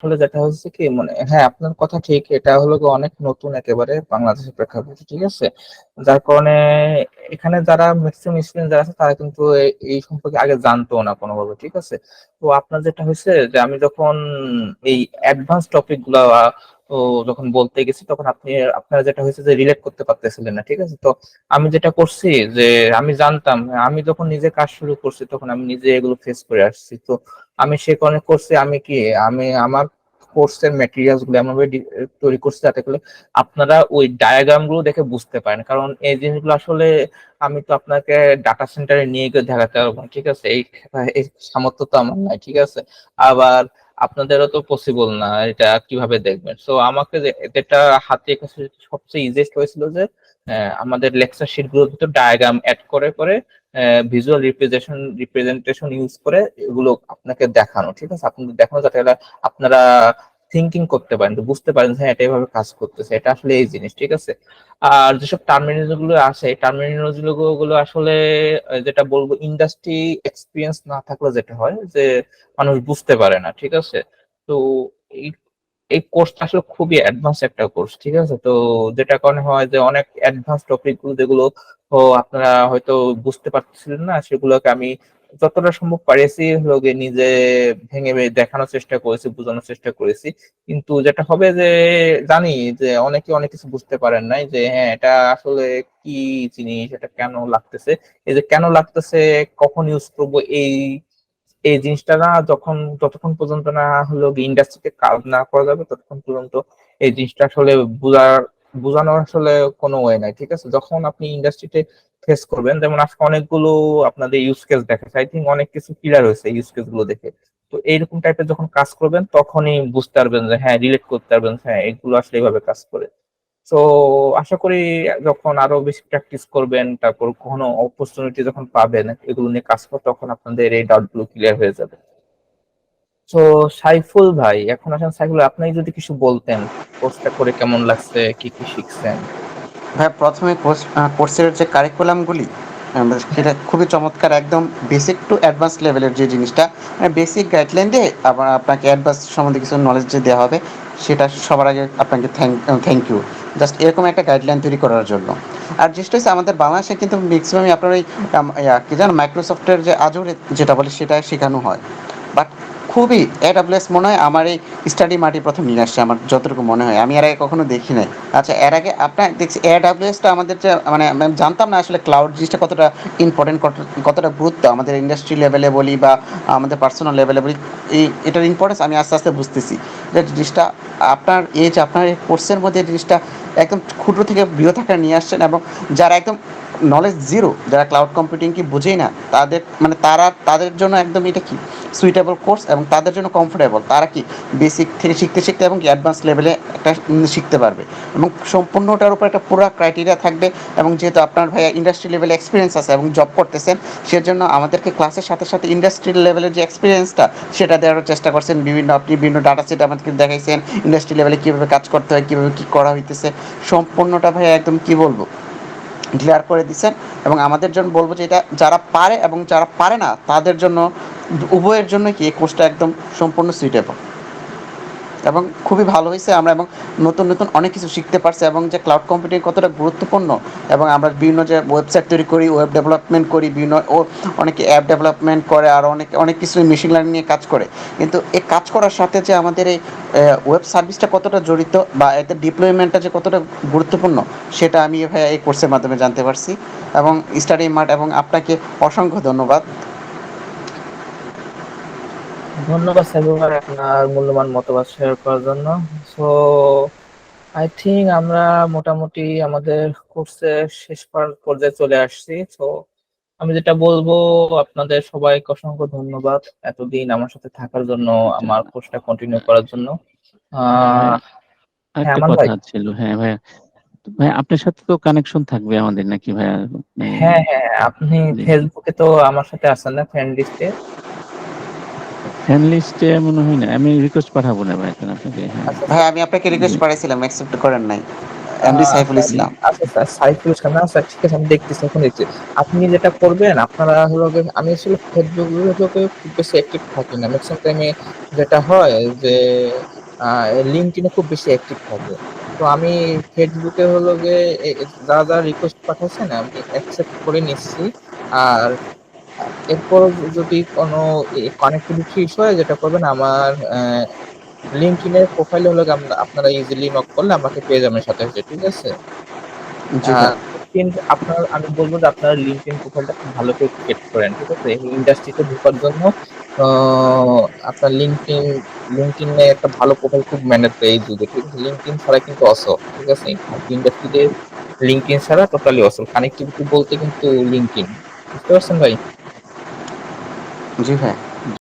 আসলে যেটা হচ্ছে কি, মানে হ্যাঁ আপনার কথা ঠিক, এটা হলো গিয়ে অনেক নতুন একেবারে বাংলাদেশের প্রেক্ষাপটে, ঠিক আছে। যার কারণে এখানে যারা ম্যাক্সিমাম স্টুডেন্ট যারা আছে তারা কিন্তু এই সম্পর্কে আগে জানতো না কোনোভাবে, ঠিক আছে। তো আপনার যেটা হয়েছে যে আমি যখন এই অ্যাডভান্স টপিক গুলা ও যখন বলতে গেছি তখন আপনারা যেটা হয়েছে যে রিলেট করতে পারতেছিলেন না, ঠিক আছে। তো আমি যেটা করছি যে আমি জানতাম, আমি যখন নিজে কাজ শুরু করছি তখন আমি নিজে এগুলো ফেস করে আসছি। তো আমি সে কারণে করছি, আমি কি আমি আমার কোর্সের মেটেরিয়ালস গুলো এমন ভাবে তৈরি করছি যাতে করে আপনারা ওই ডায়াগ্রাম গুলো দেখে বুঝতে পারেন, কারণ এই জিনিসগুলো আসলে আমি তো আপনাকে ডাটা সেন্টারে নিয়ে গিয়ে দেখাতে পারবো না, ঠিক আছে। এই সামর্থ্য তো আমার নাই, ঠিক আছে। আবার আপনাদেরও তো পসিবল না, এটা কিভাবে দেখবেন। তো আমাকে যেটা হাতে কাছে সবচেয়ে ইজিয়েস্ট হয়েছিল যে আমাদের লেকচার শিট গুলোর ভিতর ডায়াগ্রাম অ্যাড করে করে ভিজুয়াল রিপ্রেজেন্টেশন ইউজ করে এগুলো আপনাকে দেখানো, ঠিক আছে। আপনাদের দেখানো যাতে এটা আপনারা থিঙ্কিং করতে পারেন, তো বুঝতে পারেন যে হ্যাঁ এটা এভাবে কাজ করতেছে, এটা আসলে এই জিনিস, ঠিক আছে। আর যেসব টার্মিনোলজি গুলো আছে, টার্মিনোলজি গুলো আসলে যেটা বলবো, ইন্ডাস্ট্রি এক্সপিরিয়েন্স না থাকলে যেটা হয় যে মানুষ বুঝতে পারে না, ঠিক আছে। তো এই এই কোর্সটা আসলে খুবই অ্যাডভান্স একটা কোর্স, ঠিক আছে। তো যেটা কারণে হয় যে অনেক অ্যাডভান্স টপিক গুলো যেগুলো আপনারা হয়তো বুঝতে পারছিলেন না, সেগুলোকে আমি যতটা সম্ভব পারিয়েছি হলো গিয়ে নিজে ভেঙে ভেঙে দেখানোর চেষ্টা করেছি, বোঝানোর চেষ্টা করেছি। কিন্তু যেটা হবে যে জানি যে অনেকে অনেক কিছু বুঝতে পারেন নাই, যে হ্যাঁ এটা আসলে কি জিনিস, এটা কেন লাগতেছে, এই যে কেন লাগতেছে, কখন ইউজ করবো, এই এই জিনিসটা না যতক্ষণ পর্যন্ত না হলো ইন্ডাস্ট্রিতে কাজ না করা যাবে ততক্ষণ পর্যন্ত এই জিনিসটা আসলে বোঝানোর আসলে কোনো ওয়ে নাই, ঠিক আছে। যখন আপনি ইন্ডাস্ট্রিতে ফেস করবেন, যেমন আজকে অনেকগুলো আপনাদের ইউজ কেস দেখাচ্ছে, আই থিঙ্ক অনেক কিছু ক্লিয়ার হয়েছে ইউজ কেস গুলো দেখে। তো এইরকম টাইপের যখন কাজ করবেন তখনই বুঝতে পারবেন যে হ্যাঁ রিলেট করতে পারবেন, হ্যাঁ এগুলো আসলে এইভাবে কাজ করে। তো আশা করি যখন আরো বেশি প্র্যাকটিস করবেন, তারপর কোনো অপরচুনিটি যখন পাবেন এগুলো নিয়ে কাজ করতে, তখন আপনাদের এই ডাউট গুলো ক্লিয়ার হয়ে যাবে। তো সাইফুল ভাই, এখন আসেন সাইফুল, আপনি যদি কিছু বলতেন কোর্সটা করে কেমন লাগছে, কি কি শিখছেন। ভাই প্রথমে কোর্সের যে কারিকুলামগুলি সেটা খুবই চমৎকার, একদম বেসিক টু অ্যাডভান্স লেভেলের যে জিনিসটা, মানে বেসিক গাইডলাইন দিয়ে আবার আপনাকে অ্যাডভান্স সম্বন্ধে কিছু নলেজ যে দেওয়া হবে, সেটা সবার আগে আপনাকে থ্যাংক ইউ জাস্ট এরকম একটা গাইডলাইন তৈরি করার জন্য। আর যেটা হচ্ছে আমাদের বাংলাদেশে কিন্তু ম্যাক্সিমামই আপনার ওই কি জানেন মাইক্রোসফটের যে আজরে যেটা বলে সেটা শেখানো হয়, বাট খুবই AWS মনে হয় আমার এই স্টাডি মাটি প্রথম নিয়ে আসছে, আমার যতটুকু মনে হয়, আমি এর আগে কখনো দেখি নাই। আচ্ছা, এর আগে আপনার দেখছি AWSটা আমাদের যে মানে আমি জানতাম না আসলে ক্লাউড জিনিসটা কতটা ইম্পর্টেন্ট, কতটা গুরুত্ব আমাদের ইন্ডাস্ট্রি লেভেলে বলি বা আমাদের পার্সোনাল লেভেলে বলি, এটার ইম্পর্টেন্স আমি আস্তে আস্তে বুঝতেছি। যে জিনিসটা আপনার এই কোর্সের মধ্যে জিনিসটা একদম ক্ষুদ্র থেকে বৃহৎ আকারে নিয়ে আসছেন, এবং যারা একদম নলেজ জিরো, যারা ক্লাউড কম্পিউটিং কি বুঝেই না, তাদের জন্য একদম এটা কি সুইটেবল কোর্স, এবং তাদের জন্য কমফোর্টেবল, তারা কি বেসিক থেকে শিখতে শিখতে এবং কি অ্যাডভান্স লেভেলে একটা শিখতে পারবে, এবং সম্পূর্ণটার উপর একটা পুরো ক্রাইটেরিয়া থাকবে। এবং যেহেতু আপনার ভাইয়া ইন্ডাস্ট্রি লেভেলে এক্সপিরিয়েন্স আছে এবং জব করতেছেন, সেজন্য আমাদেরকে ক্লাসের সাথে সাথে ইন্ডাস্ট্রি লেভেলের যে এক্সপিরিয়েন্সটা সেটা দেওয়ার চেষ্টা করছেন। আপনি বিভিন্ন ডাটা সেট আমাদেরকে দেখাইছেন, ইন্ডাস্ট্রি লেভেলে কীভাবে কাজ করতে হয়, কীভাবে কী করা হইতেছে, সম্পূর্ণটা ভাইয়া একদম কি বলবো ক্লিয়ার করে দিচ্ছেন। এবং আমাদের জন্য বলবো যে এটা যারা পারে এবং যারা পারে না তাদের জন্য, উভয়ের জন্য কি এই কোর্সটা একদম সম্পূর্ণ সুইটেবল, এবং খুবই ভালো হয়েছে আমরা, এবং নতুন নতুন অনেক কিছু শিখতে পারছি, এবং যে ক্লাউড কম্পিউটিং কতটা গুরুত্বপূর্ণ। এবং আমরা বিভিন্ন যে ওয়েবসাইট তৈরি করি, ওয়েব ডেভেলপমেন্ট করি, অনেকে অ্যাপ ডেভেলপমেন্ট করে, আর অনেক কিছু মেশিন লার্নিং নিয়ে কাজ করে। কিন্তু এই কাজ করার সাথে যে আমাদের এই ওয়েব সার্ভিসটা কতটা জড়িত বা এতে ডিপ্লয়মেন্টটা যে কতটা গুরুত্বপূর্ণ, সেটা আমি ভাই এই কোর্সের মাধ্যমে জানতে পারছি। এবং স্টাডি মার্ট এবং আপনাকে অসংখ্য ধন্যবাদ। ধন্যবাদ সাইফুল ভাই আপনার মূল্যবান মতামত শেয়ার করার জন্য। সো আই থিঙ্ক আমরা মোটামুটি আমাদের কোর্সের শেষ পর্যায়ে চলে আসছি। তো আমি যেটা বলবো, আপনাদের সবাইকে অসংখ্য ধন্যবাদ এতদিন আমার সাথে থাকার জন্য, আচ্ছা, আমার কোর্সটা কন্টিনিউ করার জন্য। হ্যাঁ ভাই, আহ হ্যাঁ আরেকটা আমান ভাই। কথা ছিল। হ্যাঁ ভাই, ভাই আপনার সাথে তো কানেকশন থাকবে আমাদের নাকি ভাইয়া? হ্যাঁ হ্যাঁ, আপনি জি, ফেসবুকে তো আমার সাথে আছেন না, ফ্রেন্ড লিস্টে? ফ্রেন্ড লিস্টে মনে হয় না, আমি রিকোয়েস্ট পাঠাবো না ভাই এখন আপনাকে। হ্যাঁ, আচ্ছা ভাই আচ্ছা। আমি আপনাকে জি, রিকোয়েস্ট পাঠাইছিলাম, অ্যাকসেপ্ট করেন নাই। এমডি সাইফুল আচ্ছা ইসলাম। আচ্ছা স্যার, সাইফুল ইসলাম না স্যার, ঠিক আছে আমি দেখতেছি, এখন দেখছি। আপনি যেটা করবেন, আপনারা হলো আমি আসলে ফেসবুকে খুব বেশি অ্যাক্টিভ থাকি না ম্যাক্সিমাম টাইমে। যেটা হয় যে লিঙ্কডইনে খুব বেশি অ্যাক্টিভ থাকে। তো আমি ফেসবুকে হলো গিয়ে যারা যারা রিকোয়েস্ট পাঠাইছেন আমি অ্যাকসেপ্ট করে নিচ্ছি। আর এরপর যদি কোনো কানেক্টিভিটি ইস্যু হয়, যেটা করবেন আমার লিঙ্কডইনের প্রোফাইলে হলো গিয়ে আপনারা ইজিলি নক করলে আমাকে পেয়ে যাবেন সাথে সাথে, ঠিক আছে? জি ভাই। কিন্তু আপনার, আমি বলবো যে আপনার লিঙ্কডইন প্রোফাইলটা খুব ভালো করে ক্রিয়েট করেন, ঠিক আছে? ইন্ডাস্ট্রিতে ঢোকার জন্য আপনার লিঙ্কডইনে একটা ভালো প্রোফাইল খুব ম্যান্ডেটরি এই যুগে, ঠিক আছে? লিঙ্কডইন ছাড়া কিন্তু অসল, ঠিক আছে? আইটি ইন্ডাস্ট্রিতে লিঙ্কডইন ছাড়া টোটালি অসল। কানেক্টিভিটি বলতে কিন্তু লিঙ্কডইন, বুঝতে পারছেন ভাই? জি ভাই।